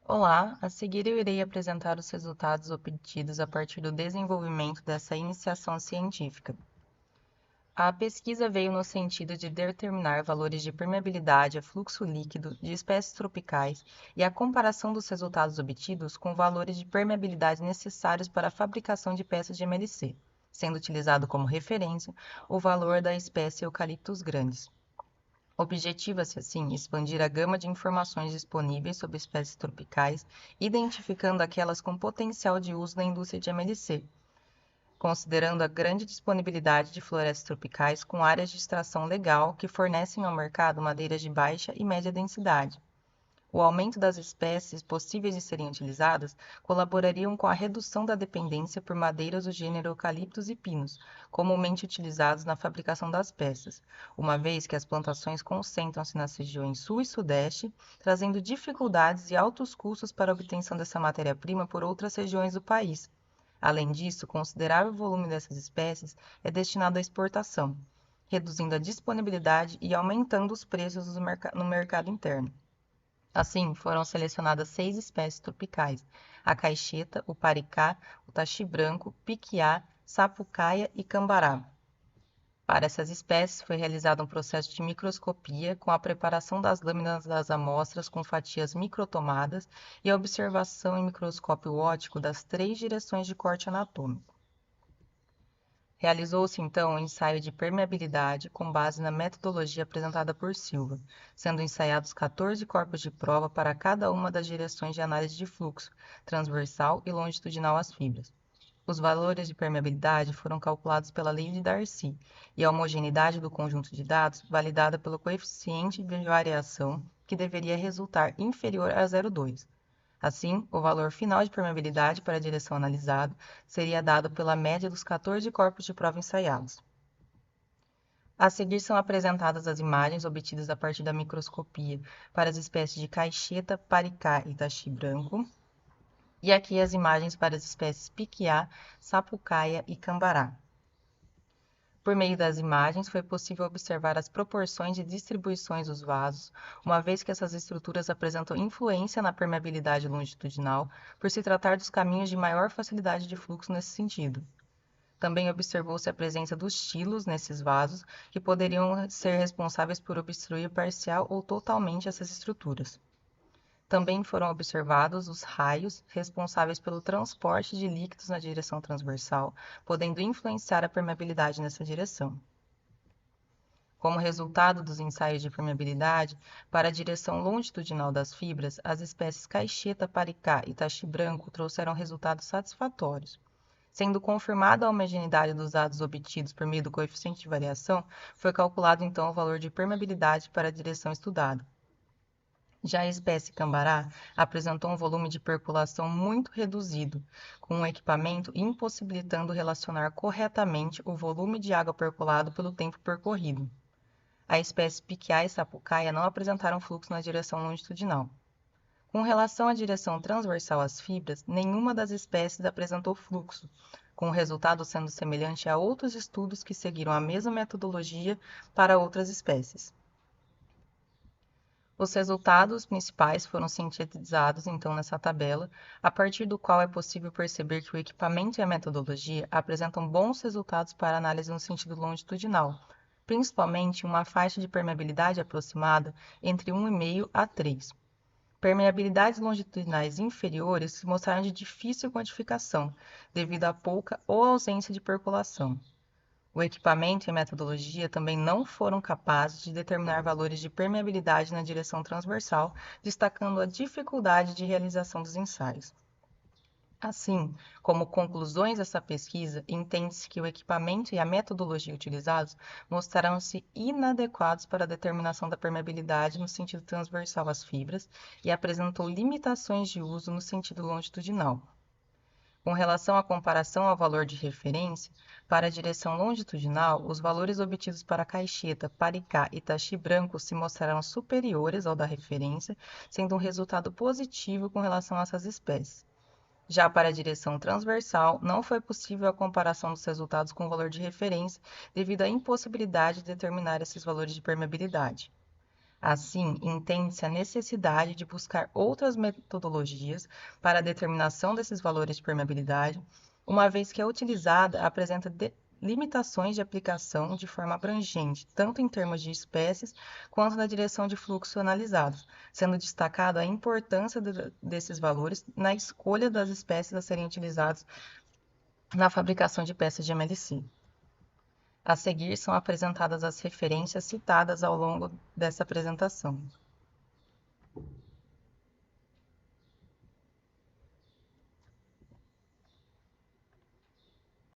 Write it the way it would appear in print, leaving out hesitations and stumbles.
Olá, a seguir eu irei apresentar os resultados obtidos a partir do desenvolvimento dessa iniciação científica. A pesquisa veio no sentido de determinar valores de permeabilidade a fluxo líquido de espécies tropicais e a comparação dos resultados obtidos com valores de permeabilidade necessários para a fabricação de peças de MLC, sendo utilizado como referência o valor da espécie Eucaliptus grandes. Objetiva-se, assim, expandir a gama de informações disponíveis sobre espécies tropicais, identificando aquelas com potencial de uso na indústria de MLC, considerando a grande disponibilidade de florestas tropicais com áreas de extração legal que fornecem ao mercado madeiras de baixa e média densidade. O aumento das espécies possíveis de serem utilizadas colaborariam com a redução da dependência por madeiras do gênero eucaliptos e pinos, comumente utilizados na fabricação das peças, uma vez que as plantações concentram-se nas regiões sul e sudeste, trazendo dificuldades e altos custos para a obtenção dessa matéria-prima por outras regiões do país. Além disso, considerável volume dessas espécies é destinado à exportação, reduzindo a disponibilidade e aumentando os preços no mercado interno. Assim, foram selecionadas 6 espécies tropicais: a caixeta, o paricá, o taxi-branco, piquiá, sapucaia e cambará. Para essas espécies, foi realizado um processo de microscopia com a preparação das lâminas das amostras com fatias microtomadas e a observação em microscópio óptico das 3 direções de corte anatômico. Realizou-se então um ensaio de permeabilidade com base na metodologia apresentada por Silva, sendo ensaiados 14 corpos de prova para cada uma das direções de análise de fluxo, transversal e longitudinal às fibras. Os valores de permeabilidade foram calculados pela lei de Darcy e a homogeneidade do conjunto de dados validada pelo coeficiente de variação, que deveria resultar inferior a 0,2. Assim, o valor final de permeabilidade para a direção analisada seria dado pela média dos 14 corpos de prova ensaiados. A seguir são apresentadas as imagens obtidas a partir da microscopia para as espécies de caixeta, paricá e taxi-branco, e aqui as imagens para as espécies piquiá, sapucaia e cambará. Por meio das imagens, foi possível observar as proporções e distribuições dos vasos, uma vez que essas estruturas apresentam influência na permeabilidade longitudinal, por se tratar dos caminhos de maior facilidade de fluxo nesse sentido. Também observou-se a presença dos tilos nesses vasos, que poderiam ser responsáveis por obstruir parcial ou totalmente essas estruturas. Também foram observados os raios responsáveis pelo transporte de líquidos na direção transversal, podendo influenciar a permeabilidade nessa direção. Como resultado dos ensaios de permeabilidade, para a direção longitudinal das fibras, as espécies caixeta, paricá e taxi-branco trouxeram resultados satisfatórios. Sendo confirmada a homogeneidade dos dados obtidos por meio do coeficiente de variação, foi calculado então o valor de permeabilidade para a direção estudada. Já a espécie cambará apresentou um volume de percolação muito reduzido, com o equipamento impossibilitando relacionar corretamente o volume de água percolado pelo tempo percorrido. A espécie piquiá e sapucaia não apresentaram fluxo na direção longitudinal. Com relação à direção transversal às fibras, nenhuma das espécies apresentou fluxo, com o resultado sendo semelhante a outros estudos que seguiram a mesma metodologia para outras espécies. Os resultados principais foram sintetizados então nessa tabela, a partir do qual é possível perceber que o equipamento e a metodologia apresentam bons resultados para análise no sentido longitudinal, principalmente uma faixa de permeabilidade aproximada entre 1,5 a 3. Permeabilidades longitudinais inferiores se mostraram de difícil quantificação, devido à pouca ou ausência de percolação. O equipamento e a metodologia também não foram capazes de determinar valores de permeabilidade na direção transversal, destacando a dificuldade de realização dos ensaios. Assim, como conclusões dessa pesquisa, entende-se que o equipamento e a metodologia utilizados mostraram-se inadequados para a determinação da permeabilidade no sentido transversal às fibras e apresentou limitações de uso no sentido longitudinal. Com relação à comparação ao valor de referência, para a direção longitudinal, os valores obtidos para caixeta, paricá e taxi-branco se mostraram superiores ao da referência, sendo um resultado positivo com relação a essas espécies. Já para a direção transversal, não foi possível a comparação dos resultados com o valor de referência, devido à impossibilidade de determinar esses valores de permeabilidade. Assim, entende-se a necessidade de buscar outras metodologias para a determinação desses valores de permeabilidade, uma vez que a utilizada apresenta limitações de aplicação de forma abrangente, tanto em termos de espécies quanto na direção de fluxo analisados, sendo destacado a importância desses valores na escolha das espécies a serem utilizadas na fabricação de peças de MLC. A seguir são apresentadas as referências citadas ao longo dessa apresentação.